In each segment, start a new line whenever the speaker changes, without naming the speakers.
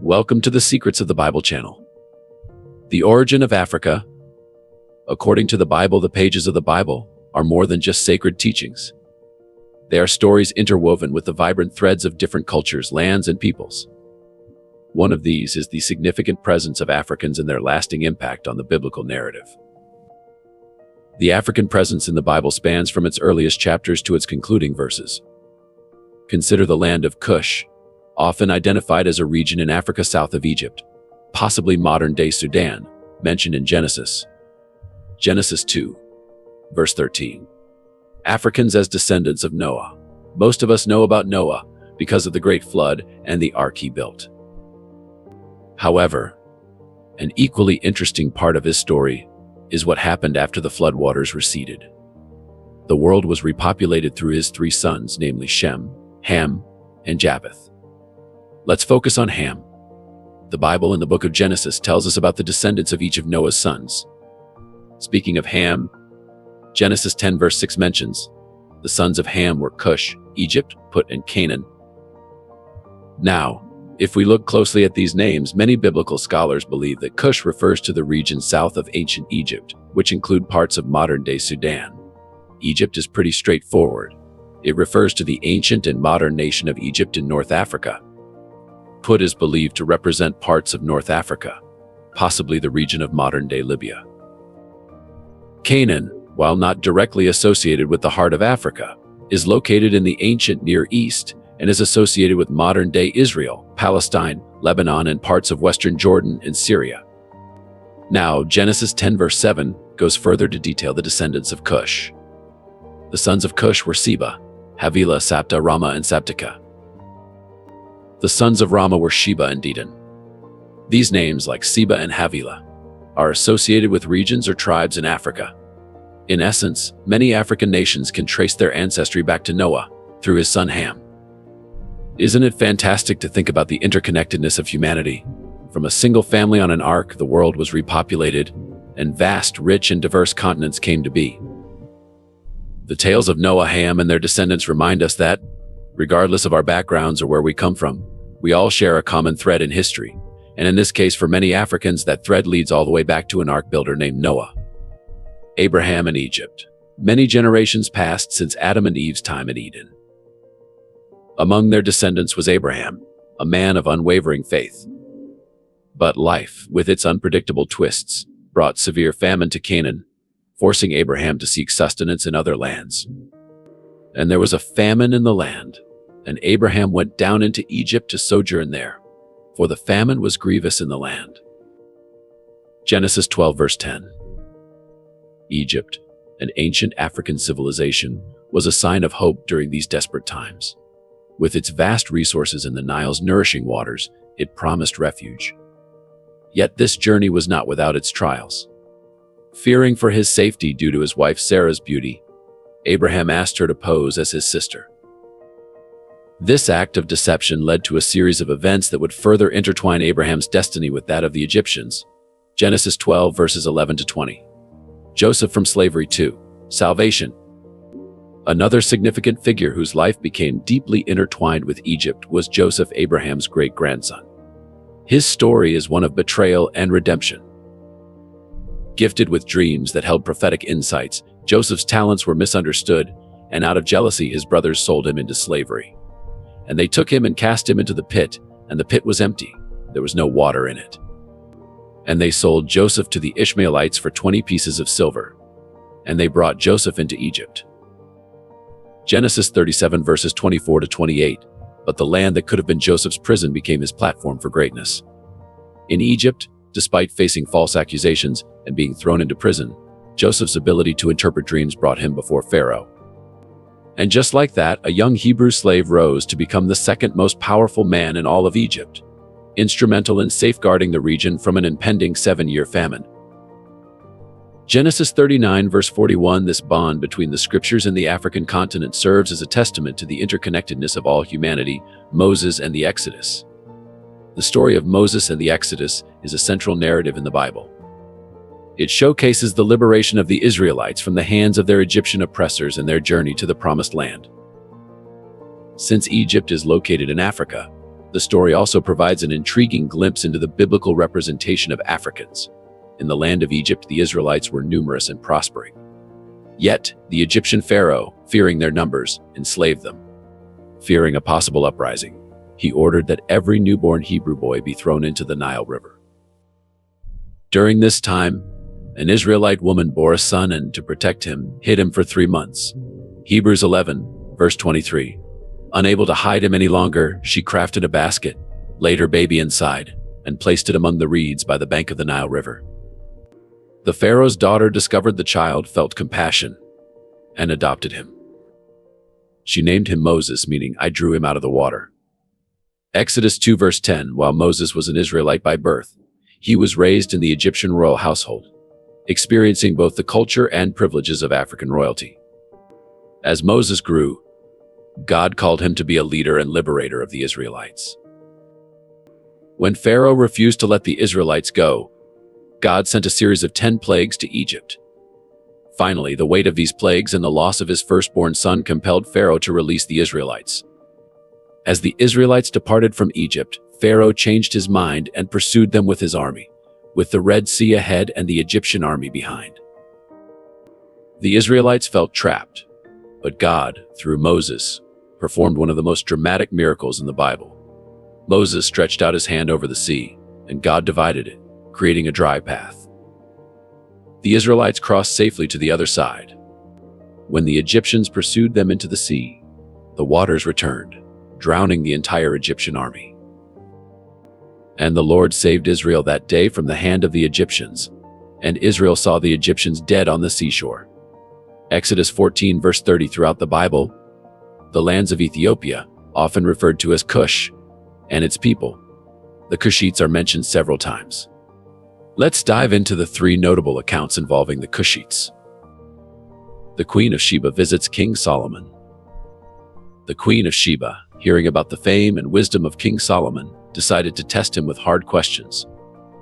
Welcome to the Secrets of the Bible channel. The origin of Africa. According to the Bible, the pages of the Bible are more than just sacred teachings. They are stories interwoven with the vibrant threads of different cultures, lands, and peoples. One of these is the significant presence of Africans and their lasting impact on the biblical narrative. The African presence in the Bible spans from its earliest chapters to its concluding verses. Consider the land of Cush, often identified as a region in Africa south of Egypt, possibly modern-day Sudan, mentioned in Genesis. Genesis 2, verse 13. Africans as descendants of Noah. Most of us know about Noah because of the Great Flood and the ark he built. However, an equally interesting part of his story is what happened after the floodwaters receded. The world was repopulated through his three sons, namely Shem, Ham, and Japheth. Let's focus on Ham. The Bible in the book of Genesis tells us about the descendants of each of Noah's sons. Speaking of Ham, Genesis 10 verse 6 mentions, the sons of Ham were Cush, Egypt, Put, and Canaan. Now, if we look closely at these names, many biblical scholars believe that Cush refers to the region south of ancient Egypt, which include parts of modern-day Sudan. Egypt is pretty straightforward. It refers to the ancient and modern nation of Egypt in North Africa. Put is believed to represent parts of North Africa, possibly the region of modern-day Libya. Canaan, while not directly associated with the heart of Africa, is located in the ancient Near East and is associated with modern-day Israel, Palestine, Lebanon, and parts of western Jordan and Syria. Now, Genesis 10 verse 7 goes further to detail the descendants of Cush. The sons of Cush were Seba, Havilah, Sapta, Rama, and Sabteca. The sons of Rama were Sheba and Dedan. These names, like Seba and Havilah, are associated with regions or tribes in Africa. In essence, many African nations can trace their ancestry back to Noah through his son Ham. Isn't it fantastic to think about the interconnectedness of humanity? From a single family on an ark, the world was repopulated, and vast, rich, and diverse continents came to be. The tales of Noah, Ham, and their descendants remind us that, regardless of our backgrounds or where we come from, we all share a common thread in history, and in this case, for many Africans, that thread leads all the way back to an ark builder named Noah. Abraham and Egypt. Many generations passed since Adam and Eve's time in Eden. Among their descendants was Abraham, a man of unwavering faith. But life, with its unpredictable twists, brought severe famine to Canaan, forcing Abraham to seek sustenance in other lands. And there was a famine in the land, and Abraham went down into Egypt to sojourn there, for the famine was grievous in the land. Genesis 12 verse 10. Egypt, an ancient African civilization, was a sign of hope during these desperate times. With its vast resources in the Nile's nourishing waters, it promised refuge. Yet this journey was not without its trials. Fearing for his safety due to his wife Sarah's beauty, Abraham asked her to pose as his sister. This act of deception led to a series of events that would further intertwine Abraham's destiny with that of the Egyptians. Genesis 12 verses 11 to 20. Joseph from slavery to salvation. Another significant figure whose life became deeply intertwined with Egypt was Joseph, Abraham's great-grandson. His story is one of betrayal and redemption. Gifted with dreams that held prophetic insights, Joseph's talents were misunderstood, and out of jealousy his brothers sold him into slavery. And they took him and cast him into the pit, and the pit was empty. There was no water in it. And they sold Joseph to the Ishmaelites for 20 pieces of silver. And they brought Joseph into Egypt. Genesis 37 verses 24 to 28. But the land that could have been Joseph's prison became his platform for greatness. In Egypt, despite facing false accusations and being thrown into prison, Joseph's ability to interpret dreams brought him before Pharaoh. And just like that, a young Hebrew slave rose to become the second most powerful man in all of Egypt, instrumental in safeguarding the region from an impending 7-year famine. Genesis 39 verse 41. This bond between the scriptures and the African continent serves as a testament to the interconnectedness of all humanity, Moses and the Exodus. The story of Moses and the Exodus is a central narrative in the Bible. It showcases the liberation of the Israelites from the hands of their Egyptian oppressors and their journey to the Promised Land. Since Egypt is located in Africa, The story also provides an intriguing glimpse into the biblical representation of Africans. In the land of Egypt, the Israelites were numerous and prospering. Yet, the Egyptian pharaoh, fearing their numbers, enslaved them. Fearing a possible uprising, he ordered that every newborn Hebrew boy be thrown into the Nile River. During this time, an Israelite woman bore a son and, to protect him, hid him for 3 months. Hebrews 11, verse 23. Unable to hide him any longer, she crafted a basket, laid her baby inside, and placed it among the reeds by the bank of the Nile River. The Pharaoh's daughter discovered the child, felt compassion, and adopted him. She named him Moses, meaning I drew him out of the water. Exodus 2 verse 10, while Moses was an Israelite by birth, he was raised in the Egyptian royal household, experiencing both the culture and privileges of African royalty. As Moses grew, God called him to be a leader and liberator of the Israelites. When Pharaoh refused to let the Israelites go, God sent a series of 10 plagues to Egypt. Finally, the weight of these plagues and the loss of his firstborn son compelled Pharaoh to release the Israelites. As the Israelites departed from Egypt, Pharaoh changed his mind and pursued them with his army, with the Red Sea ahead and the Egyptian army behind. The Israelites felt trapped, but God, through Moses, performed one of the most dramatic miracles in the Bible. Moses stretched out his hand over the sea, and God divided it, creating a dry path. The Israelites crossed safely to the other side. When the Egyptians pursued them into the sea, the waters returned, drowning the entire Egyptian army. And the Lord saved Israel that day from the hand of the Egyptians, and Israel saw the Egyptians dead on the seashore. Exodus 14 verse 30. Throughout the Bible, the lands of Ethiopia, often referred to as Cush, and its people, the Cushites, are mentioned several times. Let's dive into the 3 notable accounts involving the Cushites. The Queen of Sheba visits King Solomon. The Queen of Sheba, hearing about the fame and wisdom of King Solomon, decided to test him with hard questions.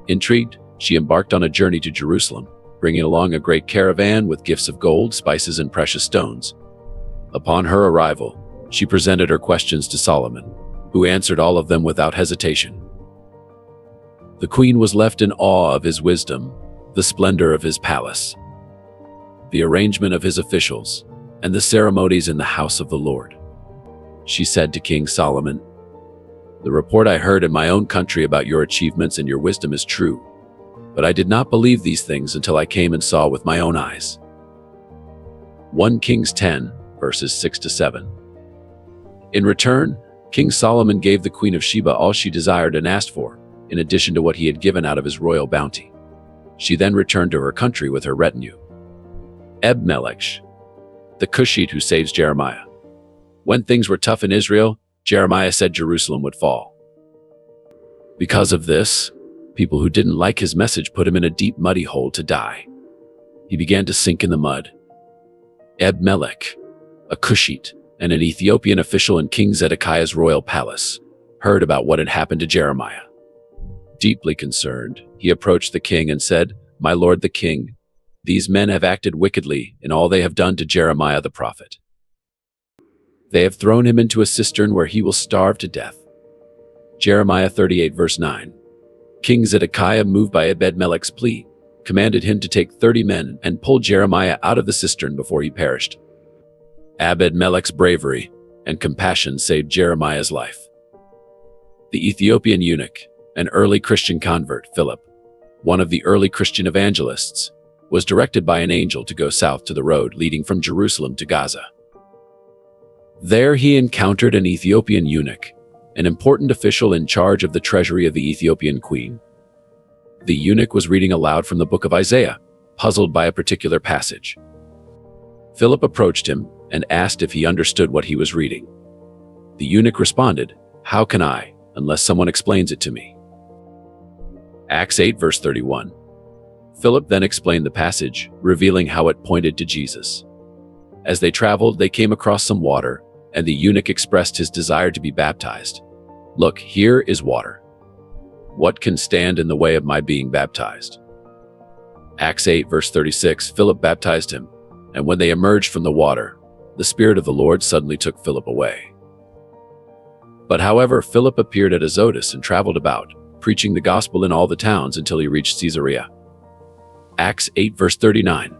Intrigued, she embarked on a journey to Jerusalem, bringing along a great caravan with gifts of gold, spices, and precious stones. Upon her arrival, she presented her questions to Solomon, who answered all of them without hesitation. The queen was left in awe of his wisdom, the splendor of his palace, the arrangement of his officials, and the ceremonies in the house of the Lord. She said to King Solomon, "The report I heard in my own country about your achievements and your wisdom is true, but I did not believe these things until I came and saw with my own eyes." 1 Kings 10, verses 6 to 7. In return, King Solomon gave the Queen of Sheba all she desired and asked for, in addition to what he had given out of his royal bounty. She then returned to her country with her retinue. Ebed-Melech, the Cushite who saves Jeremiah. When things were tough in Israel, Jeremiah said Jerusalem would fall. Because of this, people who didn't like his message put him in a deep, muddy hole to die. He began to sink in the mud. Ebed-Melech, a Cushite and an Ethiopian official in King Zedekiah's royal palace, heard about what had happened to Jeremiah. Deeply concerned, he approached the king and said, "My lord the king, these men have acted wickedly in all they have done to Jeremiah the prophet. They have thrown him into a cistern where he will starve to death." Jeremiah 38 verse 9. King Zedekiah, moved by Ebed-Melech's plea, commanded him to take 30 men and pull Jeremiah out of the cistern before he perished. Ebed-Melech's bravery and compassion saved Jeremiah's life. The Ethiopian eunuch, an early Christian convert, Philip, one of the early Christian evangelists, was directed by an angel to go south to the road leading from Jerusalem to Gaza. There he encountered an Ethiopian eunuch, an important official in charge of the treasury of the Ethiopian queen. The eunuch was reading aloud from the book of Isaiah, puzzled by a particular passage. Philip approached him and asked if he understood what he was reading. The eunuch responded, "How can I, unless someone explains it to me?" Acts 8 verse 31. Philip then explained the passage, revealing how it pointed to Jesus. As they traveled, they came across some water, and the eunuch expressed his desire to be baptized. "Look, here is water. What can stand in the way of my being baptized?" Acts 8 verse 36. Philip baptized him, and when they emerged from the water, the Spirit of the Lord suddenly took Philip away. However, Philip appeared at Azotus and traveled about, preaching the gospel in all the towns until he reached Caesarea. Acts 8 verse 39.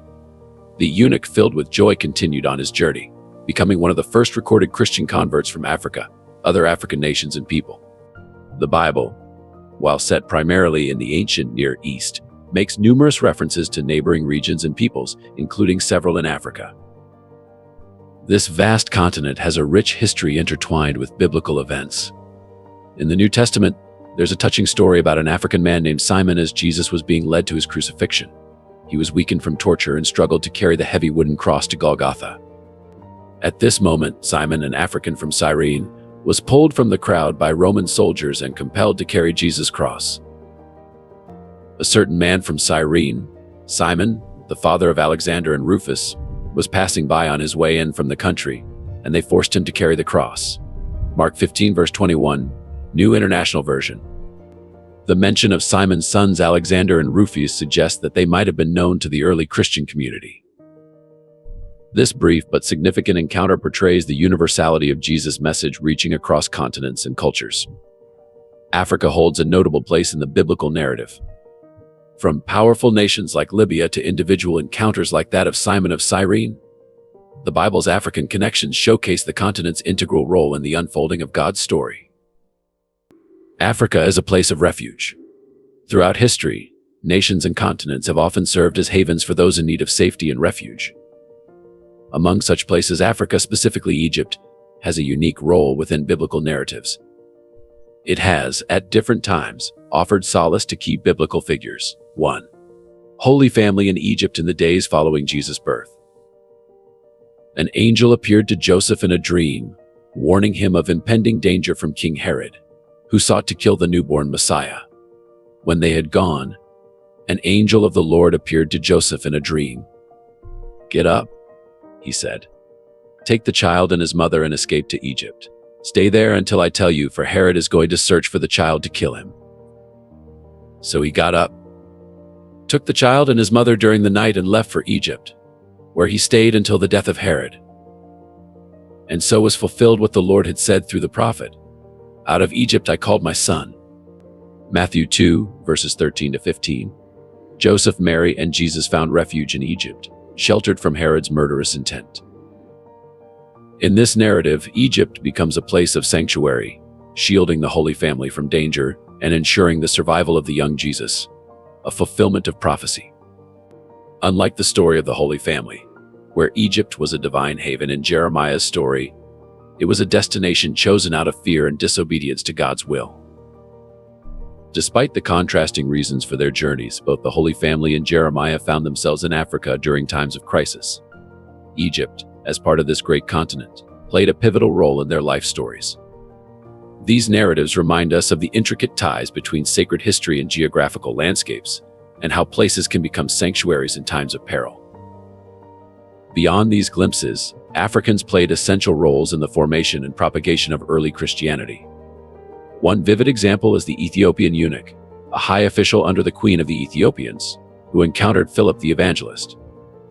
The eunuch, filled with joy, continued on his journey, becoming one of the first recorded Christian converts from Africa, other African nations and people. The Bible, while set primarily in the ancient Near East, makes numerous references to neighboring regions and peoples, including several in Africa. This vast continent has a rich history intertwined with biblical events. In the New Testament, there's a touching story about an African man named Simon. As Jesus was being led to his crucifixion, he was weakened from torture and struggled to carry the heavy wooden cross to Golgotha. At this moment, Simon, an African from Cyrene, was pulled from the crowd by Roman soldiers and compelled to carry Jesus' cross. A certain man from Cyrene, Simon, the father of Alexander and Rufus, was passing by on his way in from the country, and they forced him to carry the cross. Mark 15 verse 21, New International Version. The mention of Simon's sons Alexander and Rufus suggests that they might have been known to the early Christian community. This brief but significant encounter portrays the universality of Jesus' message reaching across continents and cultures. Africa holds a notable place in the biblical narrative. From powerful nations like Libya to individual encounters like that of Simon of Cyrene, the Bible's African connections showcase the continent's integral role in the unfolding of God's story. Africa is a place of refuge. Throughout history, nations and continents have often served as havens for those in need of safety and refuge. Among such places, Africa, specifically Egypt, has a unique role within biblical narratives. It has, at different times, offered solace to key biblical figures. 1. Holy Family in Egypt in the days following Jesus' birth. An angel appeared to Joseph in a dream, warning him of impending danger from King Herod, who sought to kill the newborn Messiah. When they had gone, an angel of the Lord appeared to Joseph in a dream. "Get up," he said. "Take the child and his mother and escape to Egypt. Stay there until I tell you, for Herod is going to search for the child to kill him." So he got up, took the child and his mother during the night, and left for Egypt, where he stayed until the death of Herod. And so was fulfilled what the Lord had said through the prophet, "Out of Egypt I called my son." Matthew 2, verses 13 to 15. Joseph, Mary, and Jesus found refuge in Egypt, sheltered from Herod's murderous intent. In this narrative, Egypt becomes a place of sanctuary, shielding the Holy Family from danger and ensuring the survival of the young Jesus, a fulfillment of prophecy. Unlike the story of the Holy Family, where Egypt was a divine haven in Jeremiah's story, it was a destination chosen out of fear and disobedience to God's will. Despite the contrasting reasons for their journeys, both the Holy Family and Jeremiah found themselves in Africa during times of crisis. Egypt, as part of this great continent, played a pivotal role in their life stories. These narratives remind us of the intricate ties between sacred history and geographical landscapes, and how places can become sanctuaries in times of peril. Beyond these glimpses, Africans played essential roles in the formation and propagation of early Christianity. One vivid example is the Ethiopian eunuch, a high official under the Queen of the Ethiopians, who encountered Philip the Evangelist.